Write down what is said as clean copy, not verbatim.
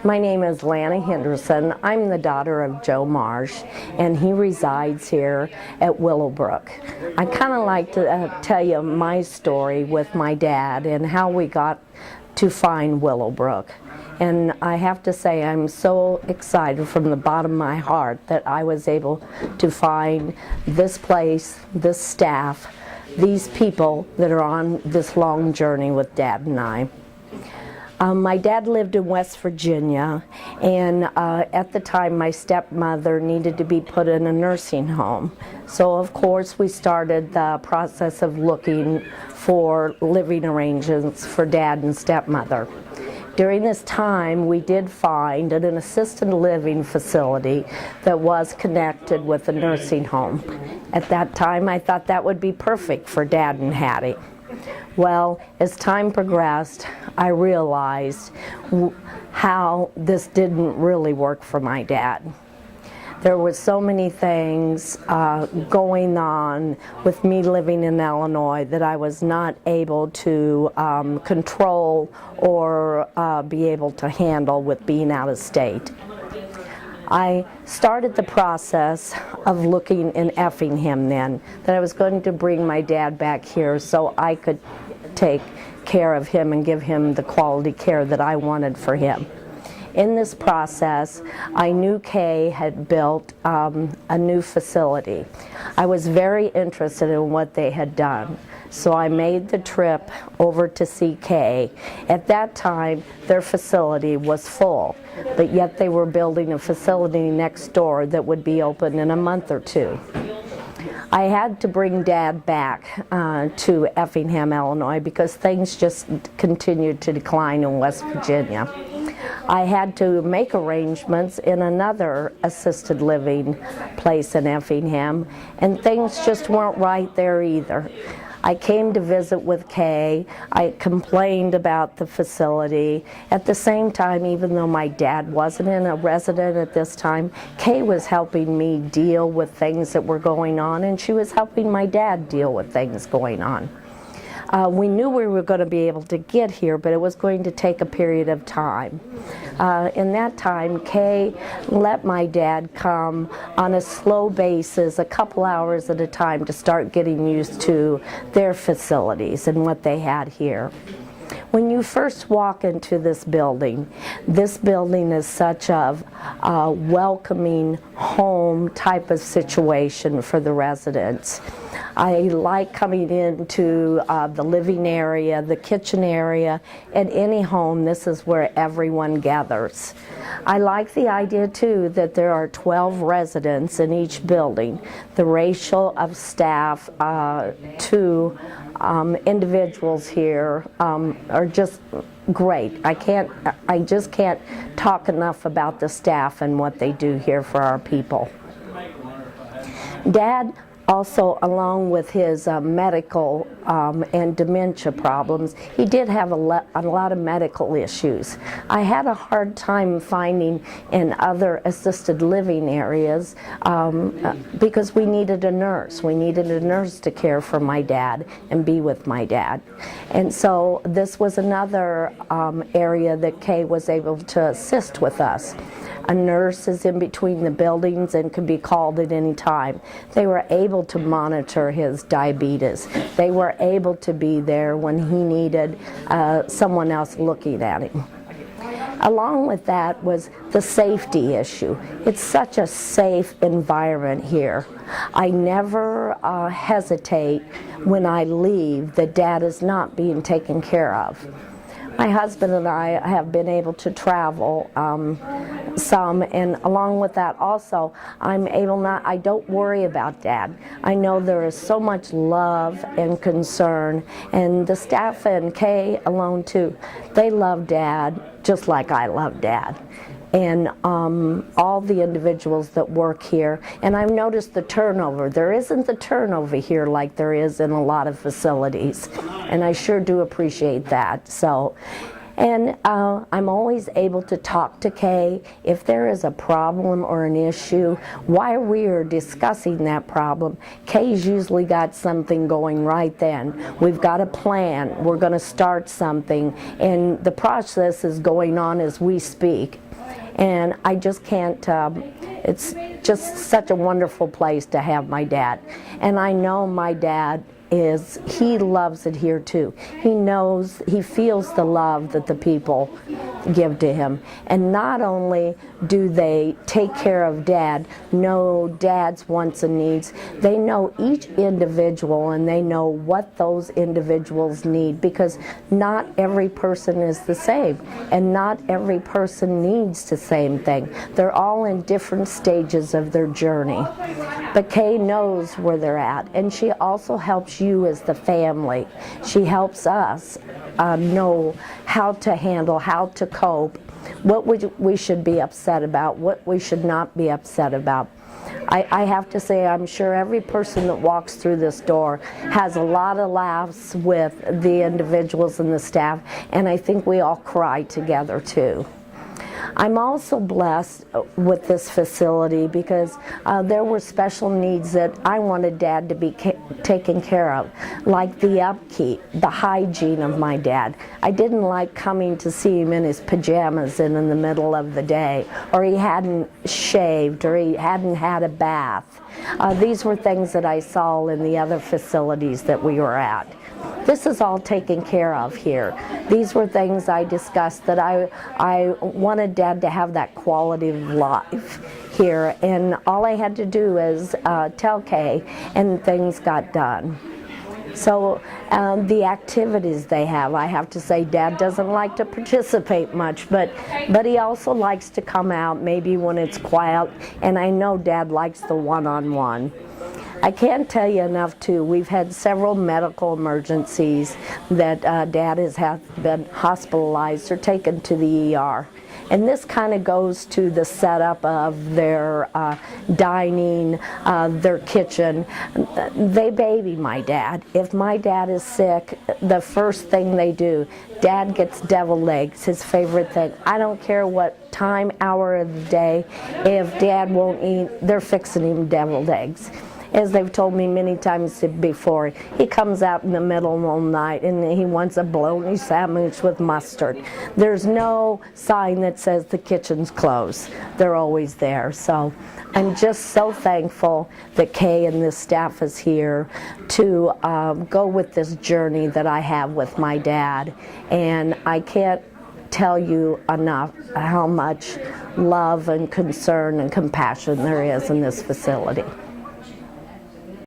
My name is Lana Henderson. I'm the daughter of Joe Marsh, and he resides here at Willowbrook. I kind of like to tell you my story with my dad and how we got to find Willowbrook. And I have to say I'm so excited from the bottom of my heart that I was able to find this place, this staff, these people that are on this long journey with Dad and I. My dad lived in West Virginia, and at the time my stepmother needed to be put in a nursing home. So of course we started the process of looking for living arrangements for Dad and stepmother. During this time we did find an assisted living facility that was connected with a nursing home. At that time I thought that would be perfect for Dad and Hattie. Well, as time progressed, I realized how this didn't really work for my dad. There were so many things going on with me living in Illinois that I was not able to control or be able to handle with being out of state. I started the process of looking in Effingham then, that I was going to bring my dad back here so I could take care of him and give him the quality care that I wanted for him. In this process, I knew Kay had built a new facility. I was very interested in what they had done. So I made the trip over to see Kay. At that time, their facility was full, but yet they were building a facility next door that would be open in a month or two. I had to bring Dad back to Effingham, Illinois, because things just continued to decline in West Virginia. I had to make arrangements in another assisted living place in Effingham, and things just weren't right there either. I came to visit with Kay. I complained about the facility. At the same time, even though my dad wasn't a resident at this time, Kay was helping me deal with things that were going on, and she was helping my dad deal with things going on. We knew we were going to be able to get here, but it was going to take a period of time. In that time, Kay let my dad come on a slow basis, a couple hours at a time, to start getting used to their facilities and what they had here. When you first walk into this building is such a welcoming home type of situation for the residents. I like coming into the living area, the kitchen area. At any home, this is where everyone gathers. I like the idea too that there are 12 residents in each building. The ratio of staff to individuals here are just great. I just can't talk enough about the staff and what they do here for our people. Dad also, along with his medical and dementia problems, he did have a lot of medical issues. I had a hard time finding in other assisted living areas because we needed a nurse. We needed a nurse to care for my dad and be with my dad. And so this was another area that Kay was able to assist with us. A nurse is in between the buildings and could be called at any time. They were able to monitor his diabetes. They were able to be there when he needed someone else looking at him. Along with that was the safety issue. It's such a safe environment here. I never hesitate when I leave that Dad is not being taken care of. My husband and I have been able to travel some, and along with that also, I don't worry about Dad. I know there is so much love and concern, and the staff and Kay alone too, they love Dad just like I love Dad. And all the individuals that work here, and I've noticed the turnover. There isn't the turnover here like there is in a lot of facilities, and I sure do appreciate that. And I'm always able to talk to Kay if there is a problem or an issue. While we are discussing that problem, Kay's usually got something going right then. We've got a plan. We're going to start something, and the process is going on as we speak. And I just can't, it's just such a wonderful place to have my dad. And I know my dad he loves it here too. He feels the love that the people give to him. And not only do they take care of Dad, know Dad's wants and needs, they know each individual and they know what those individuals need, because not every person is the same and not every person needs the same thing. They're all in different stages of their journey. But Kay knows where they're at, and she also helps you as the family. She helps us know how to handle, how to cope, what we should be upset about, what we should not be upset about. I have to say, I'm sure every person that walks through this door has a lot of laughs with the individuals and the staff, and I think we all cry together too. I'm also blessed with this facility because there were special needs that I wanted Dad to be taken care of, like the upkeep, the hygiene of my dad. I didn't like coming to see him in his pajamas in the middle of the day, or he hadn't shaved, or he hadn't had a bath. These were things that I saw in the other facilities that we were at. This is all taken care of here. These were things I discussed that I wanted Dad to have that quality of life here, and all I had to do is tell Kay, and things got done. So the activities they have, I have to say, Dad doesn't like to participate much, but he also likes to come out maybe when it's quiet, and I know Dad likes the one-on-one. I can't tell you enough too, we've had several medical emergencies that Dad has been hospitalized or taken to the ER. And this kind of goes to the setup of their dining, their kitchen. They baby my dad. If my dad is sick, the first thing they do, Dad gets deviled eggs, his favorite thing. I don't care what time, hour of the day, if Dad won't eat, they're fixing him deviled eggs. As they've told me many times before, he comes out in the middle of the night and he wants a bologna sandwich with mustard. There's no sign that says the kitchen's closed. They're always there. So I'm just so thankful that Kay and this staff is here to go with this journey that I have with my dad. And I can't tell you enough how much love and concern and compassion there is in this facility.